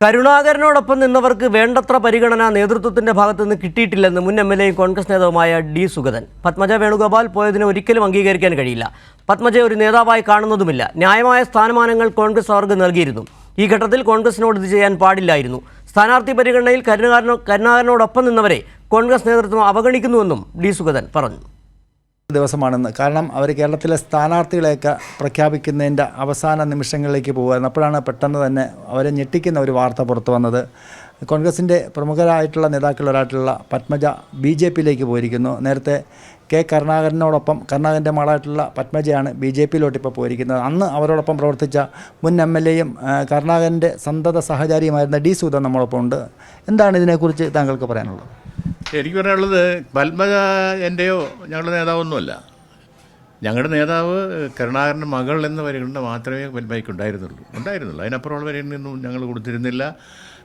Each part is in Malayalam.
കരുണാകരനോടൊപ്പം നിന്നവർക്ക് വേണ്ടത്ര പരിഗണന നേതൃത്വത്തിന്റെ ഭാഗത്തുനിന്ന് കിട്ടിയിട്ടില്ലെന്ന് മുൻ എംഎൽഎയും കോൺഗ്രസ് നേതാവുമായ ഡി സുഗതൻ. പത്മജ വേണുഗോപാൽ പോയതിനെ ഒരിക്കലും അംഗീകരിക്കാൻ കഴിയില്ല. പത്മജയെ ഒരു നേതാവായി കാണുന്നതുമില്ല. ന്യായമായ സ്ഥാനമാനങ്ങൾ കോൺഗ്രസ് അവർക്ക് നൽകിയിരുന്നു. ഈ ഘട്ടത്തിൽ കോൺഗ്രസിനോട് ഇത് ചെയ്യാൻ പാടില്ലായിരുന്നു. സ്ഥാനാർത്ഥി പരിഗണനയിൽ കരുണാകരനോടൊപ്പം നിന്നവരെ കോൺഗ്രസ് നേതൃത്വം അവഗണിക്കുന്നുവെന്നും ഡി സുഗതൻ പറഞ്ഞു. ദിവസമാണെന്ന് കാരണം അവർ കേരളത്തിലെ സ്ഥാനാർത്ഥികളെയൊക്കെ പ്രഖ്യാപിക്കുന്നതിൻ്റെ അവസാന നിമിഷങ്ങളിലേക്ക് പോകുമായിരുന്നു. അപ്പോഴാണ് പെട്ടെന്ന് തന്നെ അവരെ ഞെട്ടിക്കുന്ന ഒരു വാർത്ത പുറത്തു വന്നത്. കോൺഗ്രസിൻ്റെ പ്രമുഖരായിട്ടുള്ള നേതാക്കളൊരായിട്ടുള്ള പത്മജ BJPയിലേക്ക് പോയിരിക്കുന്നു. നേരത്തെ കരുണാകരനോടൊപ്പം കരുണാകരൻ്റെ മകളായിട്ടുള്ള പത്മജയാണ് BJPയിലോട്ട് ഇപ്പോൾ പോയിരിക്കുന്നത്. അന്ന് അവരോടൊപ്പം പ്രവർത്തിച്ച മുൻ MLAയും കരുണാകരൻ്റെ സന്തത സഹചാരിയുമായിരുന്ന ഡി സുഗതൻ നമ്മളൊപ്പം ഉണ്ട്. എന്താണ് ഇതിനെക്കുറിച്ച് താങ്കൾക്ക് പറയാനുള്ളത്? എനിക്ക് പറയാനുള്ളത്, പത്മജ എൻ്റെയോ ഞങ്ങളുടെ നേതാവൊന്നുമല്ല. ഞങ്ങളുടെ നേതാവ് കരുണാകരൻ്റെ മകൾ എന്ന പരിഗണന മാത്രമേ പത്മജയ്ക്ക് ഉണ്ടായിരുന്നുള്ളൂ. അതിനപ്പുറമുള്ള പരിഗണനയൊന്നും ഞങ്ങൾ കൊടുത്തിരുന്നില്ല.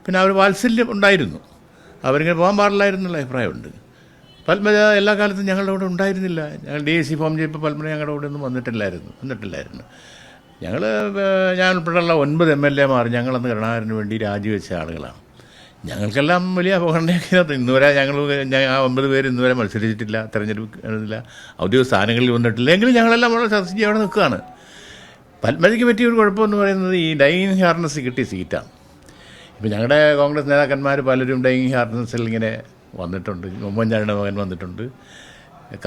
പിന്നെ അവർ വാത്സല്യം ഉണ്ടായിരുന്നു. അവരിങ്ങനെ പോകാൻ പാടില്ലായിരുന്നുള്ള അഭിപ്രായമുണ്ട്. പത്മജ എല്ലാ കാലത്തും ഞങ്ങളുടെ കൂടെ ഉണ്ടായിരുന്നില്ല. ഞങ്ങൾ DSC ഫോം ചെയ്തപ്പോൾ പത്മജ ഞങ്ങളുടെ കൂടെ ഒന്നും വന്നിട്ടില്ലായിരുന്നു. ഞാൻ ഉൾപ്പെടെയുള്ള 9 MLAമാർ ഞങ്ങളന്ന് കരുണാകരന് വേണ്ടി രാജിവെച്ച ആളുകളാണ്. ഞങ്ങൾക്കെല്ലാം വലിയ അപകടമൊക്കെ ഇന്നുവരെ ഞങ്ങൾ 9 പേര് ഇന്നുവരെ മത്സരിച്ചിട്ടില്ല, തെരഞ്ഞെടുപ്പില്ല, ഔദ്യോഗിക സ്ഥാനങ്ങളിൽ വന്നിട്ടില്ല. എങ്കിലും ഞങ്ങളെല്ലാം വളരെ ചർച്ച അവിടെ നിൽക്കുകയാണ്. പത്മജയ്ക്ക് പറ്റിയ ഒരു കുഴപ്പമെന്ന് പറയുന്നത് ഈ ഡൈയിങ് ഹാർനസ് കിട്ടിയ സീറ്റാണ്. ഇപ്പോൾ ഞങ്ങളുടെ കോൺഗ്രസ് നേതാക്കന്മാർ പലരും ഡൈയിങ് ഹാർനസിൽ ഇങ്ങനെ വന്നിട്ടുണ്ട്. ഉമ്മൻചാണ്ടിയുടെ മകൻ വന്നിട്ടുണ്ട്,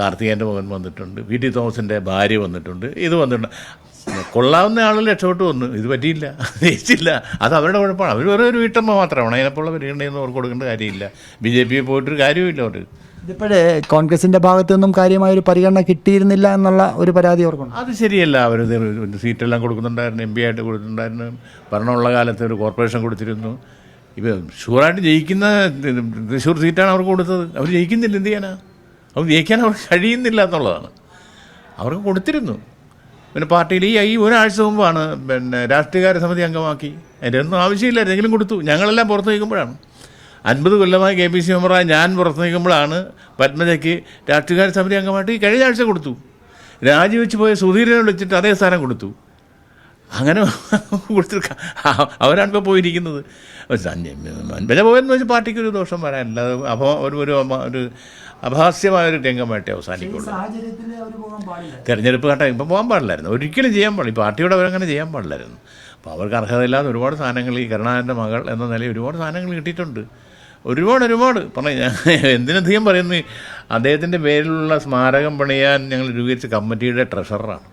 കാർത്തികേയൻ്റെ മകൻ വന്നിട്ടുണ്ട്, VT തോമസിൻ്റെ ഭാര്യ വന്നിട്ടുണ്ട്. ഇത് വന്നിട്ടുണ്ട്. കൊള്ളാവുന്ന ആളുകൾ രക്ഷപ്പെട്ടു വന്നു. ഇത് പറ്റിയില്ല, ജയിച്ചില്ല. അത് അവരുടെ കുഴപ്പമാണ്. അവർ വേറെ ഒരു വീട്ടമ്മ മാത്രമാണ്. അതിനെപ്പോഴുള്ള പരിഗണനയൊന്നും അവർക്ക് കൊടുക്കേണ്ട കാര്യമില്ല. BJP പോയിട്ടൊരു കാര്യമില്ല. അവർ ഇതിപ്പോഴേ കോൺഗ്രസിൻ്റെ ഭാഗത്തു നിന്നും കാര്യമായൊരു പരിഗണന കിട്ടിയിരുന്നില്ല എന്നുള്ള ഒരു പരാതി അവർക്കുണ്ട്. അത് ശരിയല്ല. അവർ സീറ്റെല്ലാം കൊടുക്കുന്നുണ്ടായിരുന്നു, MP ആയിട്ട് കൊടുക്കുന്നുണ്ടായിരുന്നു. ഭരണമുള്ള കാലത്ത് ഒരു കോർപ്പറേഷൻ കൊടുത്തിരുന്നു. ഇപ്പോൾ ഷുവറായിട്ട് ജയിക്കുന്ന തൃശ്ശൂർ സീറ്റാണ് അവർക്ക് കൊടുത്തത്. അവർ ജയിക്കുന്നില്ല. എന്ത് ചെയ്യാനാ? അവർ ജയിക്കാൻ അവർക്ക് കഴിയുന്നില്ല എന്നുള്ളതാണ്. അവർക്ക് കൊടുത്തിരുന്നു. പിന്നെ പാർട്ടിയിൽ ഈ ഒരാഴ്ച മുമ്പാണ് രാഷ്ട്രീയകാര്യ സമിതി അംഗമാക്കി. അതിൻ്റെ ഒന്നും ആവശ്യമില്ലായിരുന്നു, എങ്കിലും കൊടുത്തു. ഞങ്ങളെല്ലാം പുറത്ത് നിൽക്കുമ്പോഴാണ്, 50 കൊല്ലമായി KPC മെമ്പറായി ഞാൻ പുറത്ത് നിൽക്കുമ്പോഴാണ് പത്മജയ്ക്ക് രാഷ്ട്രീയകാര്യ സമിതി അംഗമായിട്ട് കഴിഞ്ഞ ആഴ്ച കൊടുത്തു. രാജിവെച്ച് പോയ സുധീരനെ വിളിച്ചിട്ട് അതേ സ്ഥാനം കൊടുത്തു. അങ്ങനെ കൊടുത്തിട്ട് അവരാണിപ്പോൾ പോയിരിക്കുന്നത്. പത്മജ പോയെന്ന് വെച്ചാൽ പാർട്ടിക്കൊരു ദോഷം വരാനില്ല. അത് ഒരു അഭാസ്യമായൊരു രംഗമായിട്ടേ അവസാനിക്കുള്ളൂ. തെരഞ്ഞെടുപ്പ് ഘട്ടം ഇപ്പം പോകാൻ പാടില്ലായിരുന്നു, ഒരിക്കലും ചെയ്യാൻ പാടില്ല. ഈ പാർട്ടിയോട് അവരങ്ങനെ ചെയ്യാൻ പാടില്ലായിരുന്നു. അപ്പോൾ അവർക്ക് അർഹതയില്ലാതെ ഒരുപാട് സാധനങ്ങൾ ഈ കരുണാകരൻ്റെ മകൾ എന്ന നിലയിൽ ഒരുപാട് സാധനങ്ങൾ കിട്ടിയിട്ടുണ്ട്. ഒരുപാട് പറഞ്ഞു. ഞാൻ എന്തിനധികം പറയുന്നു, അദ്ദേഹത്തിൻ്റെ പേരിലുള്ള സ്മാരകം പണിയാൻ ഞങ്ങൾ രൂപീകരിച്ച കമ്മിറ്റിയുടെ ട്രഷററാണ്.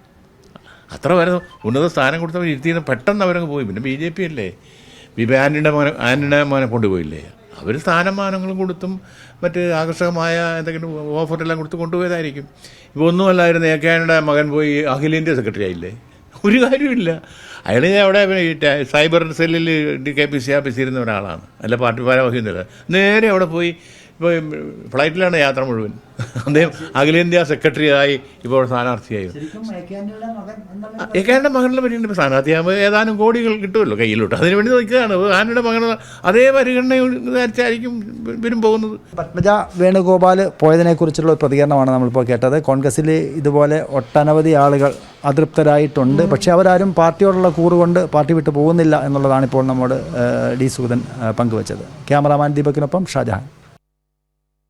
അത്ര വരെ ഉന്നത സ്ഥാനം കൊടുത്തവർ ഇരുത്തിന്ന് പെട്ടെന്ന് അവരങ്ങ് പോയി. പിന്നെ BJP അല്ലേ, ആന്റണിയുടെ മോനെ കൊണ്ടുപോയില്ലേ? അവർ സ്ഥാനമാനങ്ങളും കൊടുത്തും മറ്റ് ആകർഷകമായ എന്തെങ്കിലും ഓഫറെല്ലാം കൊടുത്ത് കൊണ്ടുപോയതായിരിക്കും. ഇപ്പോൾ ഒന്നുമല്ലായിരുന്നു, AKയുടെ മകൻ പോയി അഖിലേന്ത്യാ സെക്രട്ടറി ആയില്ലേ? ഒരു കാര്യമില്ല. അയാൾ അവിടെ സൈബർ സെല്ലിൽ KPC ആഫീസിരുന്ന ഒരാളാണ്, അല്ല പാർട്ടി ഭാരവാഹിയൊന്നുമില്ല. നേരെ അവിടെ പോയി ഇപ്പോൾ ഫ്ലൈറ്റിലാണ് യാത്ര മുഴുവൻ. അദ്ദേഹം അഖിലേന്ത്യാ സെക്രട്ടറിയായി ഇപ്പോൾ സ്ഥാനാർത്ഥിയായി. AKയുടെ മകനുള്ള പരിഗണന ഇപ്പോൾ സ്ഥാനാർത്ഥിയാകുമ്പോൾ ഏതാനും കോടികൾ കിട്ടുമല്ലോ കയ്യിലോട്ട്. അതിനുവേണ്ടി നിൽക്കുകയാണ്. ആന്റണിയുടെ മകൻ അതേ പരിഗണന വിചാരിച്ചായിരിക്കും ഇവരും പോകുന്നത്. പത്മജ വേണുഗോപാൽ പോയതിനെക്കുറിച്ചുള്ള ഒരു പ്രതികരണമാണ് നമ്മളിപ്പോൾ കേട്ടത്. കോൺഗ്രസ്സിൽ ഇതുപോലെ ഒട്ടനവധി ആളുകൾ അതൃപ്തരായിട്ടുണ്ട്. പക്ഷേ അവരാരും പാർട്ടിയോടുള്ള കൂറുകൊണ്ട് പാർട്ടി വിട്ടു പോകുന്നില്ല എന്നുള്ളതാണ് ഇപ്പോൾ നമ്മോട് ഡി സുഗതൻ പങ്കുവച്ചത്. ക്യാമറാമാൻ ദീപകിനൊപ്പം ഷാജഹാൻ.